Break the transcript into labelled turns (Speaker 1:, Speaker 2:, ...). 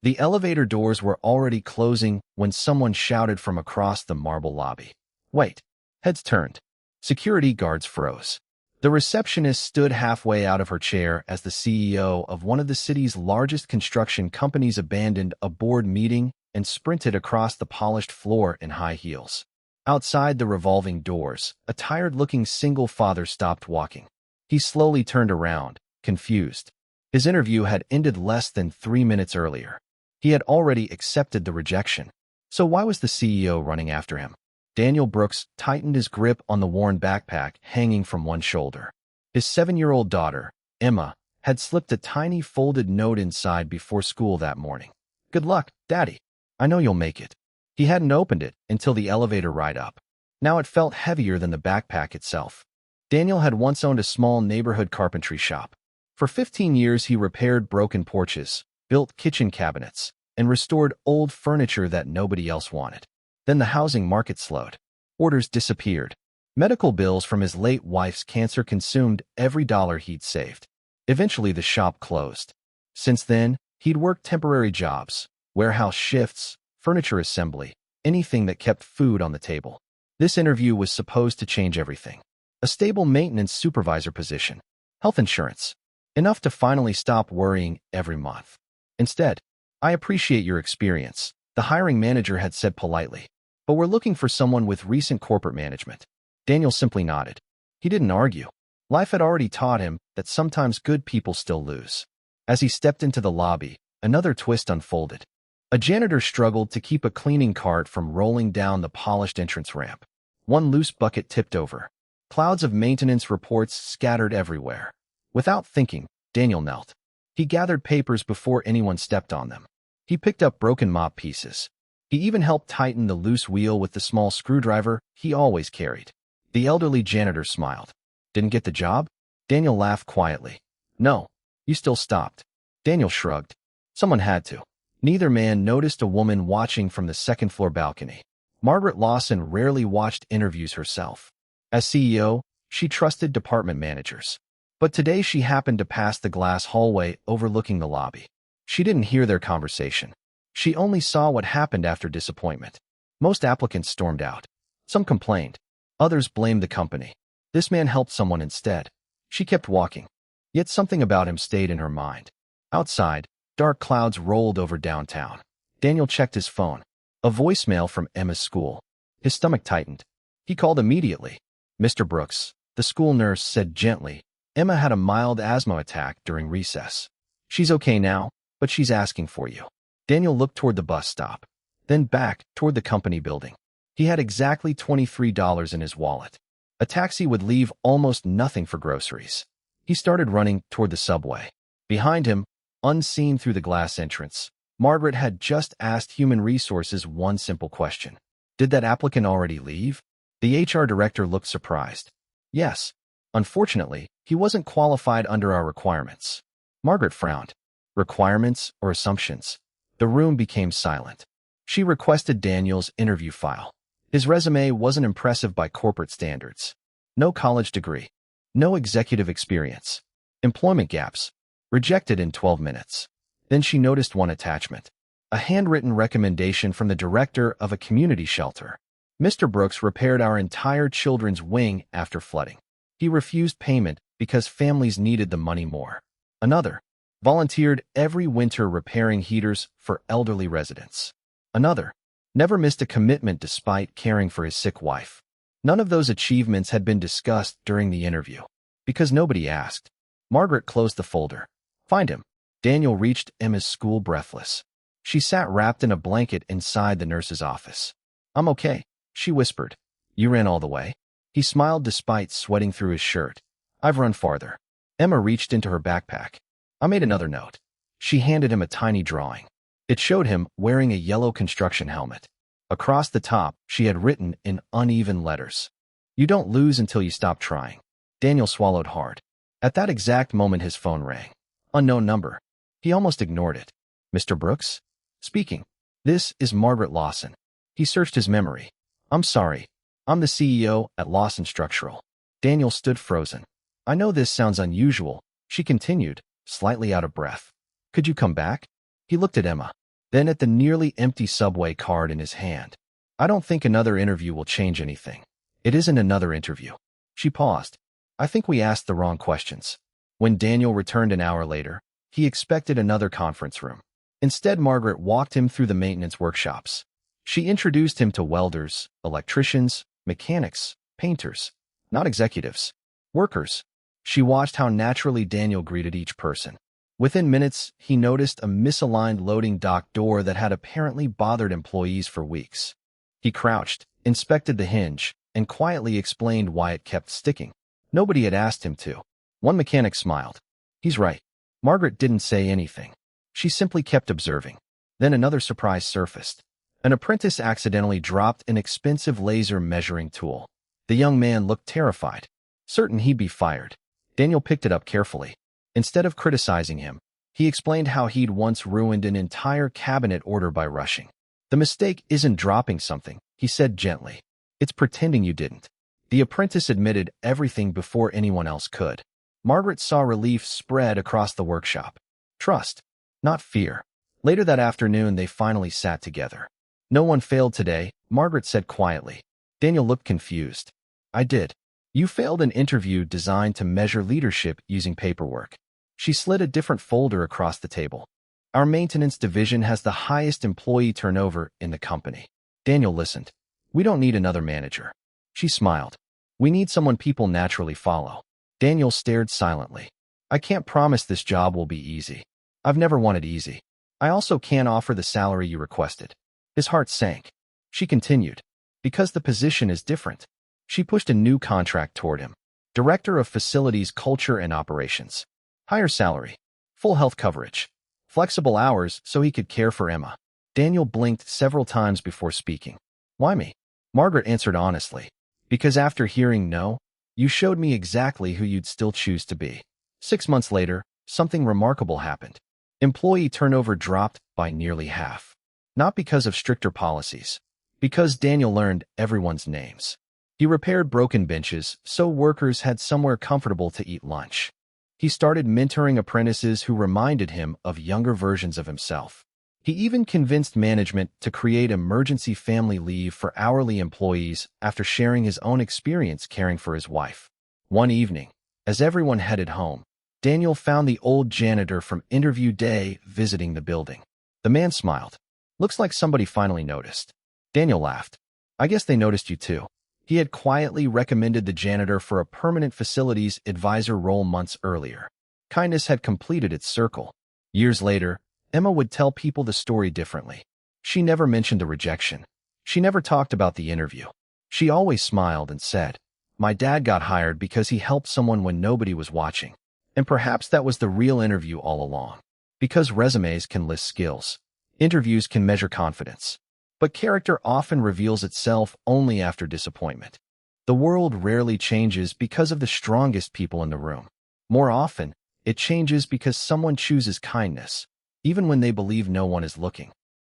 Speaker 1: The elevator doors were already closing when someone shouted from across the marble lobby. Wait. Heads turned. Security guards froze. The receptionist stood halfway out of her chair as the CEO of one of the city's largest construction companies abandoned a board meeting and sprinted across the polished floor in high heels. Outside the revolving doors, a tired-looking single father stopped walking. He slowly turned around, confused. His interview had ended less than 3 minutes earlier. He had already accepted the rejection. So why was the CEO running after him? Daniel Brooks tightened his grip on the worn backpack hanging from one shoulder. His 7-year-old daughter, Emma, had slipped a tiny folded note inside before school that morning. "Good luck, Daddy. I know you'll make it." He hadn't opened it until the elevator ride up. Now it felt heavier than the backpack itself. Daniel had once owned a small neighborhood carpentry shop. For 15 years he repaired broken porches, built kitchen cabinets, and restored old furniture that nobody else wanted. Then the housing market slowed. Orders disappeared. Medical bills from his late wife's cancer consumed every dollar he'd saved. Eventually the shop closed. Since then, he'd worked temporary jobs, warehouse shifts, furniture assembly, anything that kept food on the table. This interview was supposed to change everything. A stable maintenance supervisor position, health insurance, enough to finally stop worrying every month. Instead, "I appreciate your experience," the hiring manager had said politely, "but we're looking for someone with recent corporate management." Daniel simply nodded. He didn't argue. Life had already taught him that sometimes good people still lose. As he stepped into the lobby, another twist unfolded. A janitor struggled to keep a cleaning cart from rolling down the polished entrance ramp. One loose bucket tipped over. Clouds of maintenance reports scattered everywhere. Without thinking, Daniel knelt. He gathered papers before anyone stepped on them. He picked up broken mop pieces. He even helped tighten the loose wheel with the small screwdriver he always carried. The elderly janitor smiled. "Didn't get the job?" Daniel laughed quietly. "No, you still stopped." Daniel shrugged. "Someone had to." Neither man noticed a woman watching from the second-floor balcony. Margaret Lawson rarely watched interviews herself. As CEO, she trusted department managers. But today she happened to pass the glass hallway overlooking the lobby. She didn't hear their conversation. She only saw what happened after disappointment. Most applicants stormed out. Some complained. Others blamed the company. This man helped someone instead. She kept walking. Yet something about him stayed in her mind. Outside, dark clouds rolled over downtown. Daniel checked his phone. A voicemail from Emma's school. His stomach tightened. He called immediately. "Mr. Brooks," the school nurse said gently, "Emma had a mild asthma attack during recess. She's okay now, but she's asking for you." Daniel looked toward the bus stop, then back toward the company building. He had exactly $23 in his wallet. A taxi would leave almost nothing for groceries. He started running toward the subway. Behind him, unseen through the glass entrance, Margaret had just asked Human Resources one simple question. Did that applicant already leave? The HR director looked surprised. Yes. Unfortunately, he wasn't qualified under our requirements. Margaret frowned. Requirements or assumptions? The room became silent. She requested Daniel's interview file. His resume wasn't impressive by corporate standards. No college degree. No executive experience. Employment gaps. Rejected in 12 minutes. Then she noticed one attachment. A handwritten recommendation from the director of a community shelter. "Mr. Brooks repaired our entire children's wing after flooding. He refused payment because families needed the money more." Another. "Volunteered every winter repairing heaters for elderly residents." Another. "Never missed a commitment despite caring for his sick wife." None of those achievements had been discussed during the interview, because nobody asked. Margaret closed the folder. "Find him." Daniel reached Emma's school breathless. She sat wrapped in a blanket inside the nurse's office. "I'm okay," she whispered. "You ran all the way?" He smiled despite sweating through his shirt. "I've run farther." Emma reached into her backpack. "I made another note." She handed him a tiny drawing. It showed him wearing a yellow construction helmet. Across the top, she had written in uneven letters, "You don't lose until you stop trying." Daniel swallowed hard. At that exact moment his phone rang. Unknown number. He almost ignored it. "Mr. Brooks?" "Speaking." "This is Margaret Lawson." He searched his memory. "I'm sorry. I'm the CEO at Lawson Structural." Daniel stood frozen. "I know this sounds unusual," she continued, slightly out of breath. "Could you come back?" He looked at Emma. then at the nearly empty subway card in his hand. I don't think another interview will change anything. It isn't another interview. She paused. I think we asked the wrong questions. When Daniel returned an hour later, he expected another conference room. Instead, Margaret walked him through the maintenance workshops. She introduced him to welders, electricians, mechanics, painters, not executives, workers. She watched how naturally Daniel greeted each person. Within minutes, he noticed a misaligned loading dock door that had apparently bothered employees for weeks. He crouched, inspected the hinge, and quietly explained why it kept sticking. Nobody had asked him to. One mechanic smiled. He's right. Margaret didn't say anything. She simply kept observing. Then another surprise surfaced. An apprentice accidentally dropped an expensive laser measuring tool. The young man looked terrified, certain he'd be fired. Daniel picked it up carefully. Instead of criticizing him, he explained how he'd once ruined an entire cabinet order by rushing. The mistake isn't dropping something, he said gently. It's pretending you didn't. The apprentice admitted everything before anyone else could. Margaret saw relief spread across the workshop. Trust, not fear. Later that afternoon, they finally sat together. No one failed today, Margaret said quietly. Daniel looked confused. I did. You failed an interview designed to measure leadership using paperwork. She slid a different folder across the table. Our maintenance division has the highest employee turnover in the company. Daniel listened. We don't need another manager. She smiled. We need someone people naturally follow. Daniel stared silently. I can't promise this job will be easy. I've never wanted easy. I also can't offer the salary you requested. His heart sank. She continued. Because the position is different. She pushed a new contract toward him. Director of Facilities Culture and Operations. Higher salary. Full health coverage. Flexible hours so he could care for Emma. Daniel blinked several times before speaking. Why me? Margaret answered honestly. Because after hearing no, you showed me exactly who you'd still choose to be. 6 months later, something remarkable happened. Employee turnover dropped by nearly half. Not because of stricter policies. Because Daniel learned everyone's names. He repaired broken benches so workers had somewhere comfortable to eat lunch. He started mentoring apprentices who reminded him of younger versions of himself. He even convinced management to create emergency family leave for hourly employees after sharing his own experience caring for his wife. One evening, as everyone headed home, Daniel found the old janitor from interview day visiting the building. The man smiled. Looks like somebody finally noticed. Daniel laughed. I guess they noticed you too. He had quietly recommended the janitor for a permanent facilities advisor role months earlier. Kindness had completed its circle. Years later, Emma would tell people the story differently. She never mentioned the rejection. She never talked about the interview. She always smiled and said, My dad got hired because he helped someone when nobody was watching. And perhaps that was the real interview all along. Because resumes can list skills. Interviews can measure confidence. But character often reveals itself only after disappointment. The world rarely changes because of the strongest people in the room. More often, it changes because someone chooses kindness, even when they believe no one is looking.